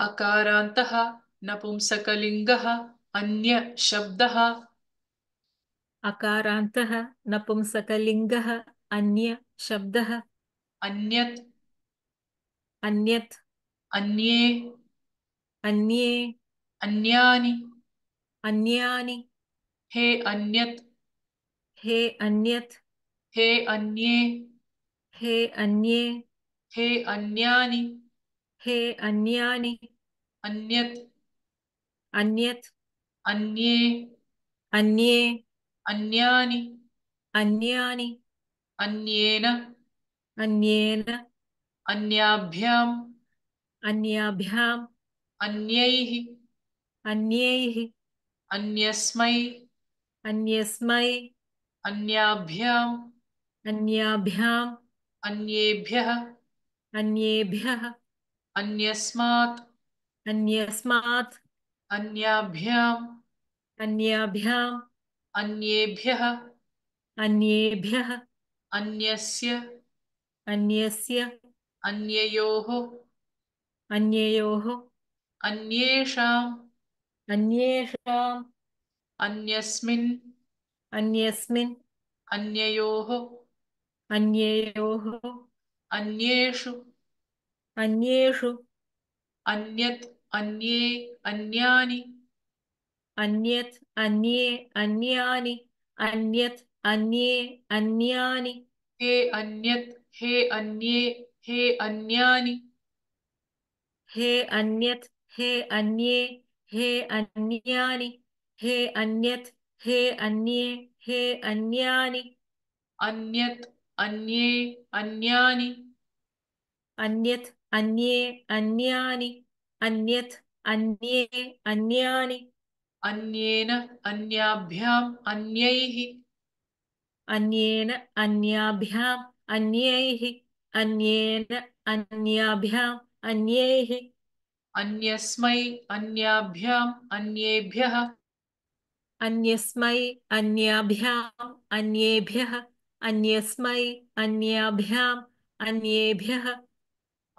अकारान्तः नपुंसकलिङ्गः अन्य शब्दः। अकारान्तः नपुंसकलिङ्गः अन्य शब्दः। अन्यत् अन्यत् अन्ये अन्ये अन्यानि। अन्यानि। हे अन्यत् हे अन्यत् हे अन्ये हे अन्ये हे अन्यानि। हे अन्यानि। अन्यत् अन्यत् अन्ये अन्ये अन्यानि। अन्यानि। अन्येन अन्येन अन्याभ्याम् अन्याभ्याम् अन्यैः अन्यैः अन्यस्मै अन्यस्मै अन्याभ्याम् अन्याभ्याम् अन्येभ्यः अन्येभ्यः अन्यस्मात् अन्यस्मात् अन्याभ्याम् अन्याभ्याम् अन्येभ्यः अन्येभ्यः अन्यस्य अन्यस्य अन्ययोः अन्ययोः अन्येषाम् अन्येषाम् अन्यस्मिन् अन्यस्मिन् अन्ययोः अन्ययोः अन्येषु अन्येषु अन्यत् अन्ये अन्यानि। अन्यत् अन्ये अन्यानि अन्यत् अन्ये अन्यानि हे अन्यत् हे अन्ये हे अन्यानि। हे अन्यत् हे अन्ये हे अन्यानि हे अन्यत् हे अन्ये हे अन्यानि अन्यत् अन्ये अन्यानि। अन्यत् अन्ये अन्यानि अन्यत् अन्ये अन्यानि अन्येन अन्याभ्याम् अन्यैः अन्येन अन्याभ्याम् अन्यैः अन्येन अन्याभ्याम् अन्यैः अन्यस्मै अन्याभ्याम् अन्येभ्यः अन्यस्मै अन्याभ्याम् अन्येभ्यः अन्यस्मै अन्याभ्याम् अन्येभ्यः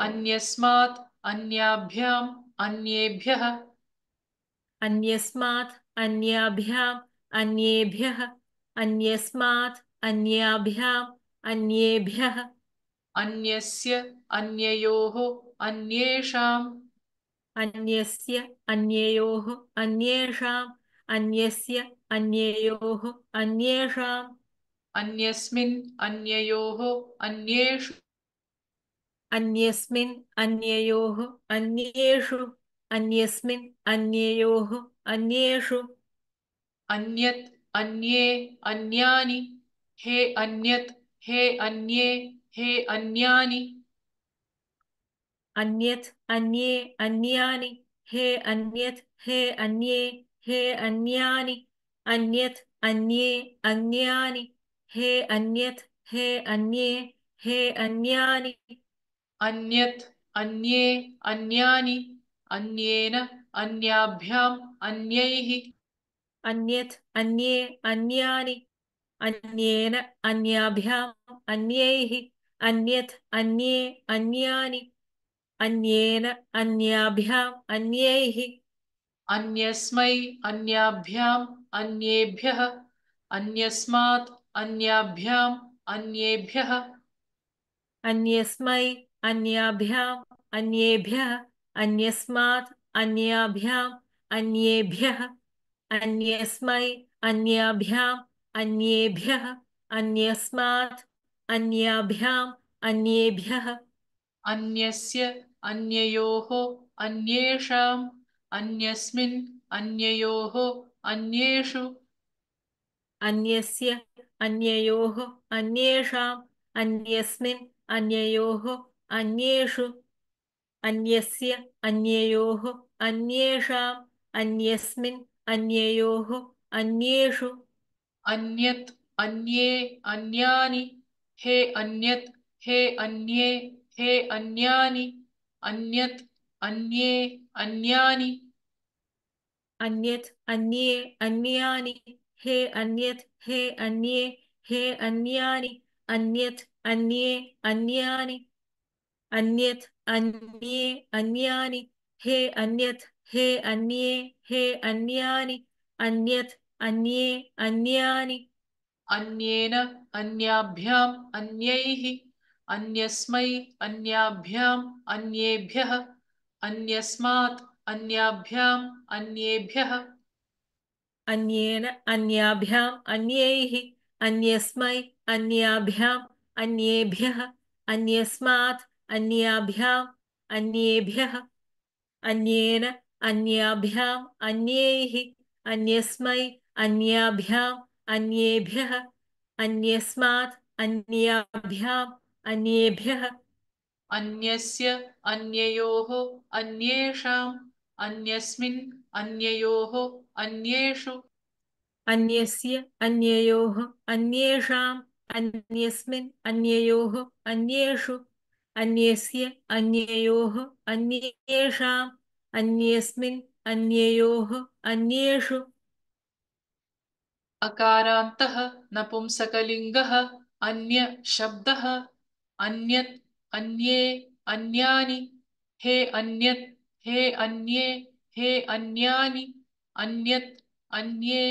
अन्यस्मात् अन्याभ्याम् अन्येभ्यः अन्यस्मात् अन्याभ्याम् अन्येभ्यः अन्यस्मात् अन्याभ्याम् अन्येभ्यः अन्यस्य अन्ययोः अन्येषाम् अन्यस्य अन्ययोः अन्येषाम् अन्यस्य अन्ययोः अन्येषाम् अन्यस्मिन् अन्ययोः अन्येषु अन्यस्मिन् अन्ययोः अन्येषु अन्यस्मिन् अन्ययोः अन्येषु अन्यत् अन्ये अन्यानि। हे अन्यत् हे अन्ये हे अन्यानि। अन्यत् अन्ये अन्यानि हे अन्यत् हे अन्ये हे अन्यानि अन्यत् अन्ये अन्यानि हे अन्यत् हे अन्ये हे अन्यानि अन्यत् अन्ये अन्यानि। अन्येन अन्याभ्याम् अन्यैः अन्यत् अन्ये अन्यानि अन्येन अन्याभ्याम् अन्यैः अन्यत् अन्ये अन्यानि अन्येन अन्याभ्याम् अन्यैः अन्यस्मै अन्याभ्याम् अन्येभ्यः अन्यस्मात् अन्याभ्याम् अन्येभ्यः अन्यस्मै अन्याभ्याम् अन्येभ्यः अन्यस्मात् अन्याभ्याम् अन्येभ्यः अन्यस्मै अन्याभ्याम् अन्येभ्यः अन्यस्मात् अन्याभ्याम् अन्येभ्यः अन्यस्य अन्ययोः अन्येषाम् अन्यस्मिन् अन्ययोः अन्येषु अन्यस्य अन्ययोः अन्येषाम् अन्यस्मिन् अन्ययोः अन्येषु अन्यस्य अन्ययोः अन्येषाम् अन्यस्मिन् अन्ययोः अन्येषु अन्यत् अन्ये अन्यानि। हे अन्यत् हे अन्ये हे अन्यानि। अन्यत् अन्ये अन्यानि। अन्यत् अन्ये अन्यानि हे अन्यत् हे अन्ये हे अन्यानि अन्यत् अन्ये अन्यानि अन्यत् अन्ये अन्यानि हे अन्यत् हे अन्ये हे अन्यानि अन्यत् अन्ये अन्यानि अन्येन अन्याभ्याम् अन्यैः अन्यस्मै अन्याभ्याम् अन्येभ्यः अन्यस्मात् अन्याभ्याम् अन्येभ्यः अन्येन अन्याभ्याम् अन्यैः अन्यस्मै अन्याभ्याम् अन्येभ्यः अन्यस्मात् अन्याभ्याम् अन्येभ्यः अन्येन अन्याभ्याम् अन्यैः अन्यस्मै अन्याभ्याम् अन्येभ्यः अन्यस्मात् अन्याभ्याम् अन्येभ्यः अन्यस्य अन्ययोः अन्येषाम् अन्यस्मिन् अन्ययोः अन्येषु अन्यस्य अन्ययोः अन्येषाम् अन्यस्मिन् अन्ययोः अन्येषु अन्यस्य अन्ययोः अन्येषाम् अन्यस्मिन् अन्ययोः अन्येषु अकारान्तः नपुंसकलिङ्गः अन्य शब्दः अन्यत् अन्ये अन्यानि हे अन्यत् हे अन्ये हे अन्यानि अन्यत् अन्ये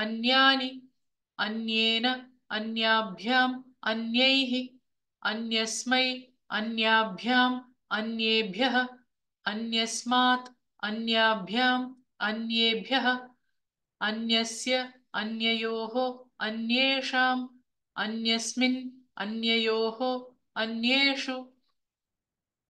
अन्यानि अन्येन अन्याभ्याम् अन्यैः अन्यस्मै अन्याभ्याम् अन्येभ्यः अन्यस्मात् अन्याभ्याम् अन्येभ्यः अन्यस्य अन्ययोः अन्येषाम् अन्यस्मिन् अन्ययोः अन्येषु